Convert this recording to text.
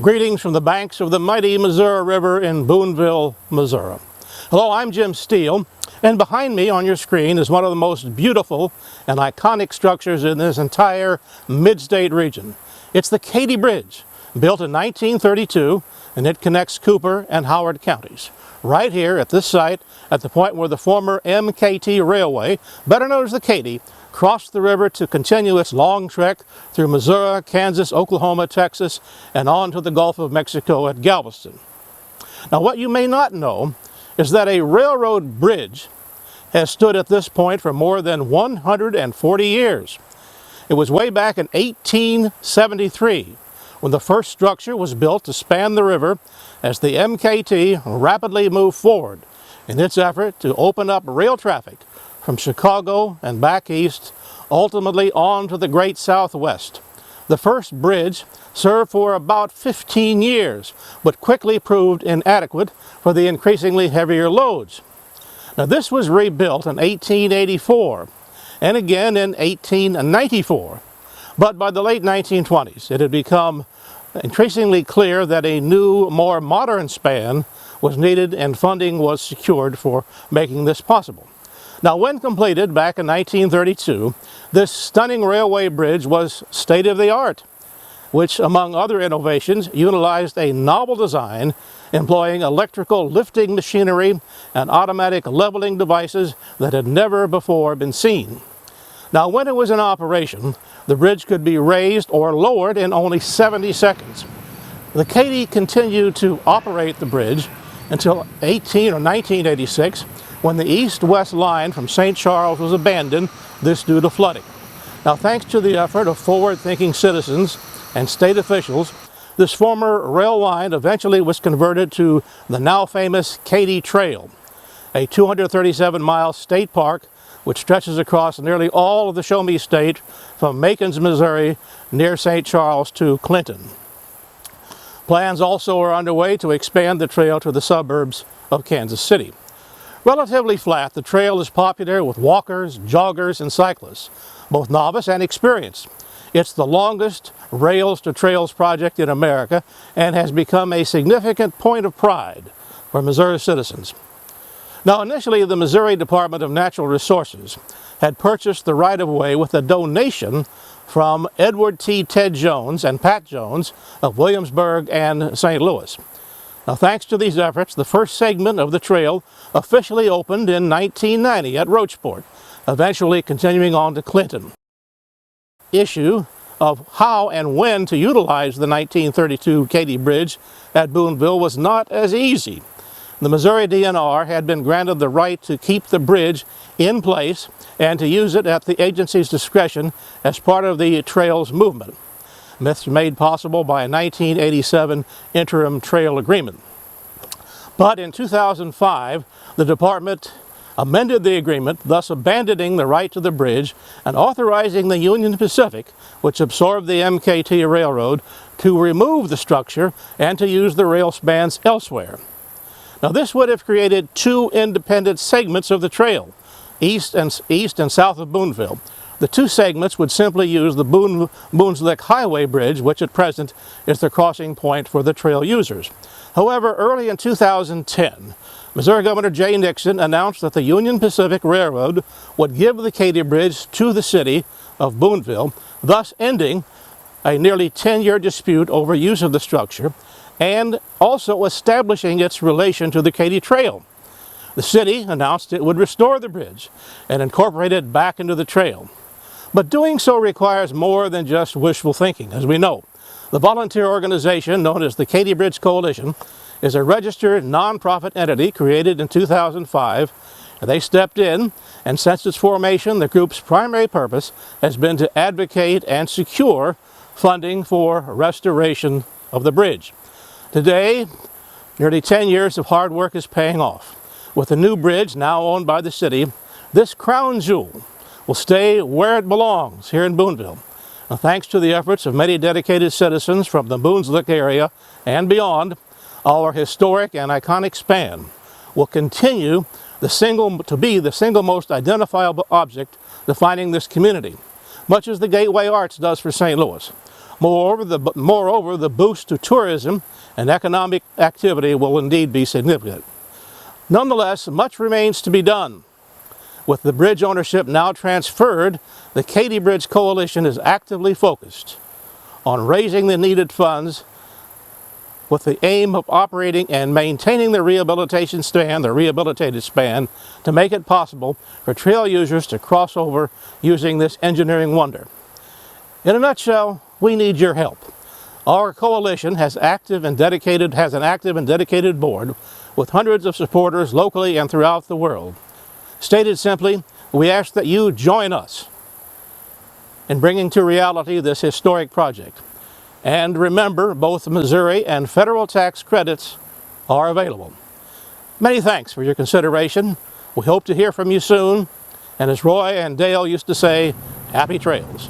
Greetings from the banks of the mighty Missouri River in Boonville, Missouri. Hello, I'm Jim Steele, and behind me on your screen is one of the most beautiful and iconic structures in this entire mid-state region. It's the Katy Bridge, built in 1932, and it connects Cooper and Howard counties. Right here at this site, at the point where the former MKT Railway, better known as the Katy, crossed the river to continue its long trek through Missouri, Kansas, Oklahoma, Texas, and on to the Gulf of Mexico at Galveston. Now, what you may not know is that a railroad bridge has stood at this point for more than 140 years. It was way back in 1873 when the first structure was built to span the river as the MKT rapidly moved forward in its effort to open up rail traffic from Chicago and back east, ultimately on to the great Southwest. The first bridge served for about 15 years, but quickly proved inadequate for the increasingly heavier loads. Now, this was rebuilt in 1884 and again in 1894, but by the late 1920s it had become increasingly clear that a new, more modern span was needed and funding was secured for making this possible. Now, when completed back in 1932, this stunning railway bridge was state-of-the-art, which, among other innovations, utilized a novel design employing electrical lifting machinery and automatic leveling devices that had never before been seen. Now, when it was in operation, the bridge could be raised or lowered in only 70 seconds. The Katy continued to operate the bridge until 1986, when the east-west line from St. Charles was abandoned, this due to flooding. Now, thanks to the effort of forward-thinking citizens and state officials, this former rail line eventually was converted to the now famous Katy Trail, a 237-mile state park which stretches across nearly all of the Show Me State from Macon, Missouri, near St. Charles to Clinton. Plans also are underway to expand the trail to the suburbs of Kansas City. Relatively flat, the trail is popular with walkers, joggers, and cyclists, both novice and experienced. It's the longest Rails to Trails project in America and has become a significant point of pride for Missouri citizens. Now, initially, the Missouri Department of Natural Resources had purchased the right-of-way with a donation from Edward T. Ted Jones and Pat Jones of Williamsburg and St. Louis. Now, thanks to these efforts, the first segment of the trail officially opened in 1990 at Rocheport, eventually continuing on to Clinton. The issue of how and when to utilize the 1932 Katy Bridge at Boonville was not as easy. The Missouri DNR had been granted the right to keep the bridge in place and to use it at the agency's discretion as part of the trails movement. This was made possible by a 1987 interim trail agreement. But in 2005, the department amended the agreement, thus abandoning the right to the bridge and authorizing the Union Pacific, which absorbed the MKT Railroad, to remove the structure and to use the rail spans elsewhere. Now, this would have created two independent segments of the trail, east and south of Boonville. The two segments would simply use the Boonslick Highway Bridge, which at present is the crossing point for the trail users. However, early in 2010, Missouri Governor Jay Nixon announced that the Union Pacific Railroad would give the Katy Bridge to the city of Boonville, thus ending a nearly 10-year dispute over use of the structure and also establishing its relation to the Katy Trail. The city announced it would restore the bridge and incorporate it back into the trail. But doing so requires more than just wishful thinking, as we know. The volunteer organization known as the Katy Bridge Coalition is a registered nonprofit entity created in 2005. They stepped in, and since its formation, the group's primary purpose has been to advocate and secure funding for restoration of the bridge. Today, nearly 10 years of hard work is paying off. With the new bridge now owned by the city, this crown jewel will stay where it belongs, here in Boonville. Now, thanks to the efforts of many dedicated citizens from the Boonslick area and beyond, our historic and iconic span will continue to be the single most identifiable object defining this community, much as the Gateway Arch does for St. Louis. Moreover, the boost to tourism and economic activity will indeed be significant. Nonetheless, much remains to be done. With the bridge ownership now transferred, the Katy Bridge Coalition is actively focused on raising the needed funds with the aim of operating and maintaining the rehabilitated span, to make it possible for trail users to cross over using this engineering wonder. In a nutshell, we need your help. Our coalition has an active and dedicated board with hundreds of supporters locally and throughout the world. Stated simply, we ask that you join us in bringing to reality this historic project. And remember, both Missouri and federal tax credits are available. Many thanks for your consideration. We hope to hear from you soon. And as Roy and Dale used to say, happy trails.